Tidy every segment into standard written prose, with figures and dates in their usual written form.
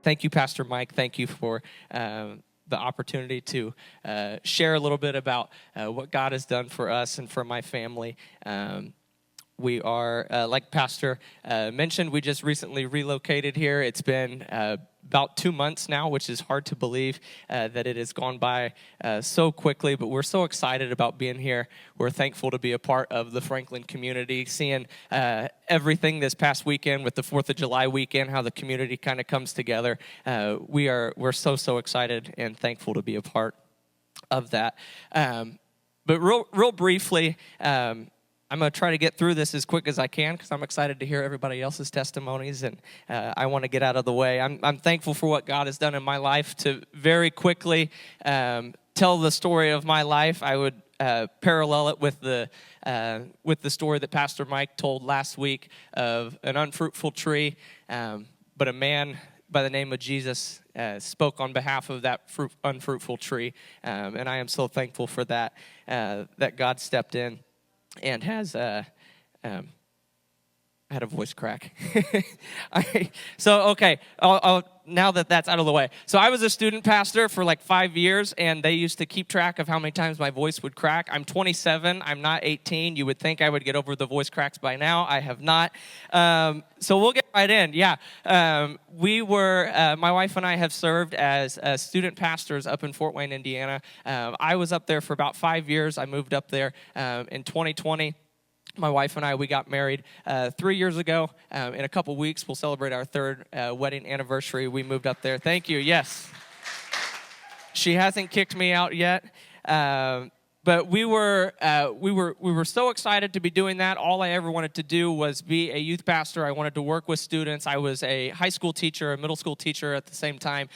thank you, Pastor Mike. Thank you for the opportunity to share a little bit about what God has done for us and for my family. We are, like Pastor mentioned, we just recently relocated here. It's been about 2 months now, which is hard to believe that it has gone by so quickly, but we're so excited about being here. We're thankful to be a part of the Franklin community, seeing everything this past weekend with the 4th of July weekend, how the community kind of comes together. We're so excited and thankful to be a part of that. But real briefly, I'm going to try to get through this as quick as I can because I'm excited to hear everybody else's testimonies, and I want to get out of the way. I'm thankful for what God has done in my life. To very quickly tell the story of my life, I would parallel it with the story that Pastor Mike told last week of an unfruitful tree, but a man by the name of Jesus spoke on behalf of that unfruitful tree, and I am so thankful for that, that God stepped in and has I had a voice crack. Now that that's out of the way. So I was a student pastor for like 5 years, and they used to keep track of how many times my voice would crack. I'm 27. I'm not 18. You would think I would get over the voice cracks by now. I have not. So we'll get right in. Yeah. My wife and I have served as student pastors up in Fort Wayne, Indiana. I was up there for about 5 years. I moved up there in 2020. My wife and I, we got married 3 years ago. In a couple weeks, we'll celebrate our third wedding anniversary. We moved up there. Thank you. Yes. She hasn't kicked me out yet. But we were so excited to be doing that. All I ever wanted to do was be a youth pastor. I wanted to work with students. I was a high school teacher, a middle school teacher at the same time.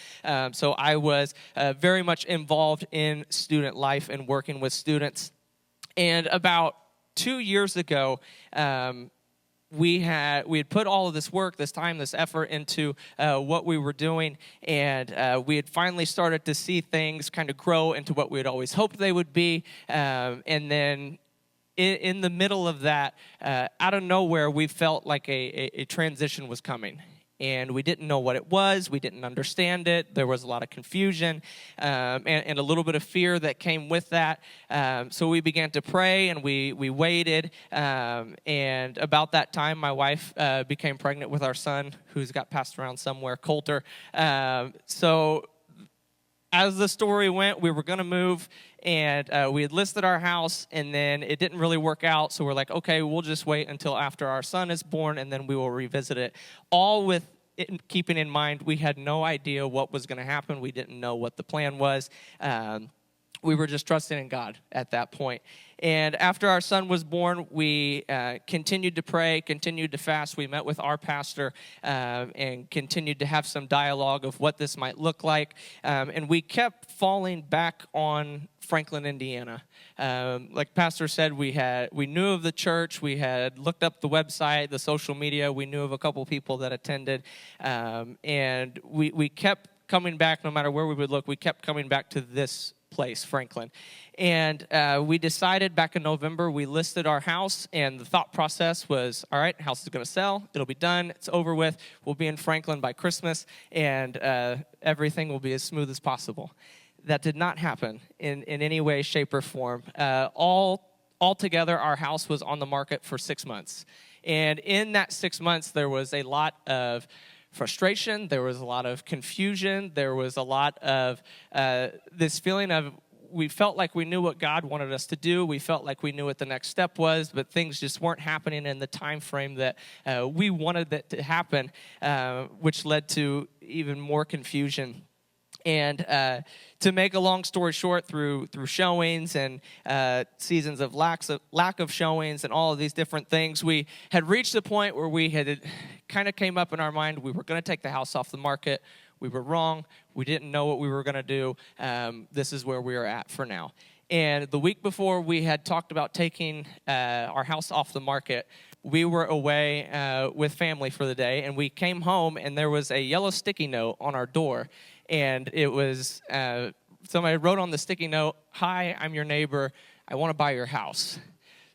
So I was very much involved in student life and working with students. And about 2 years ago, we had put all of this work, this time, this effort into what we were doing, and we had finally started to see things kind of grow into what we had always hoped they would be. And then in the middle of that, out of nowhere, we felt like a transition was coming. And we didn't know what it was. We didn't understand it. There was a lot of confusion and a little bit of fear that came with that. So we began to pray, and we waited. And about that time, my wife became pregnant with our son, who's got passed around somewhere, Coulter. So as the story went, we were going to move, and we had listed our house, and then it didn't really work out. So we're like, okay, we'll just wait until after our son is born, and then we will revisit it. All with keeping in mind, we had no idea what was going to happen. We didn't know what the plan was. We were just trusting in God at that point. And after our son was born, we continued to pray, continued to fast. We met with our pastor and continued to have some dialogue of what this might look like. And we kept falling back on Franklin, Indiana. Like Pastor said, we knew of the church. We had looked up the website, the social media. We knew of a couple people that attended. And we kept coming back, no matter where we would look, we kept coming back to this place, Franklin. And we decided back in November, we listed our house, and the thought process was, all right, house is going to sell. It'll be done. It's over with. We'll be in Franklin by Christmas, and everything will be as smooth as possible. That did not happen in any way, shape, or form. Altogether, our house was on the market for 6 months. And in that 6 months, there was a lot of frustration, there was a lot of confusion, there was a lot of this feeling of we felt like we knew what God wanted us to do, we felt like we knew what the next step was, but things just weren't happening in the time frame that we wanted that to happen, which led to even more confusion. And to make a long story short, through showings and seasons of lack of showings and all of these different things, we had reached a point where we had kind of came up in our mind we were going to take the house off the market. We were wrong. We didn't know what we were going to do. This is where we are at for now. And the week before we had talked about taking our house off the market, we were away with family for the day, and we came home, and there was a yellow sticky note on our door. And it was, somebody wrote on the sticky note, "Hi, I'm your neighbor. I want to buy your house."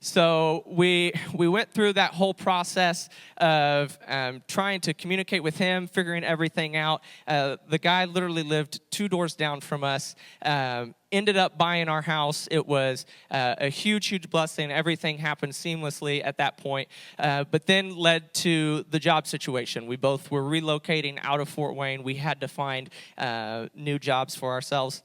So we went through that whole process of trying to communicate with him, figuring everything out. The guy literally lived 2 doors down from us, ended up buying our house. It was a huge, huge blessing. Everything happened seamlessly at that point, but then led to the job situation. We both were relocating out of Fort Wayne. We had to find new jobs for ourselves.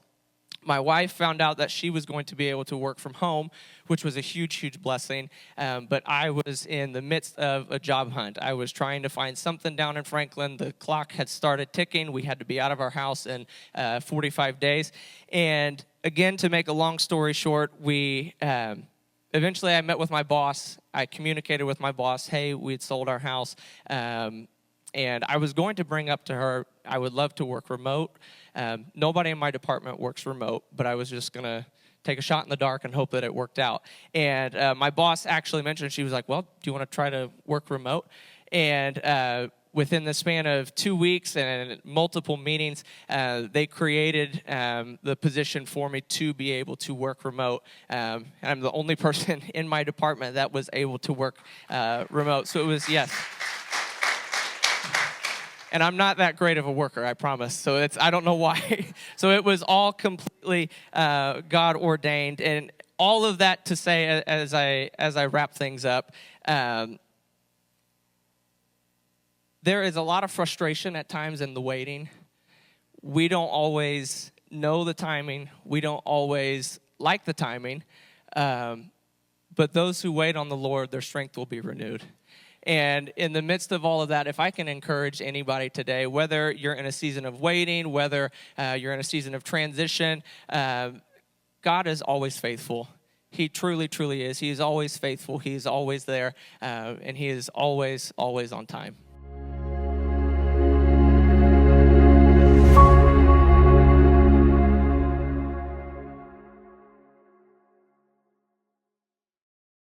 My wife found out that she was going to be able to work from home, which was a huge, huge blessing. But I was in the midst of a job hunt. I was trying to find something down in Franklin. The clock had started ticking. We had to be out of our house in 45 days. And again, to make a long story short, eventually I met with my boss. I communicated with my boss, hey, we had sold our house. And I was going to bring up to her, I would love to work remote. Nobody in my department works remote, but I was just going to take a shot in the dark and hope that it worked out. And my boss actually mentioned, she was like, well, do you want to try to work remote? And within the span of 2 weeks and multiple meetings, they created the position for me to be able to work remote. And I'm the only person in my department that was able to work remote. So it was, yes. And I'm not that great of a worker, I promise. So I don't know why. So it was all completely God ordained, and all of that to say, as I wrap things up, there is a lot of frustration at times in the waiting. We don't always know the timing. We don't always like the timing. But those who wait on the Lord, their strength will be renewed. And in the midst of all of that, if I can encourage anybody today, whether you're in a season of waiting, whether you're in a season of transition, God is always faithful. He truly, truly is. He is always faithful. He is always there, and he is always, always on time.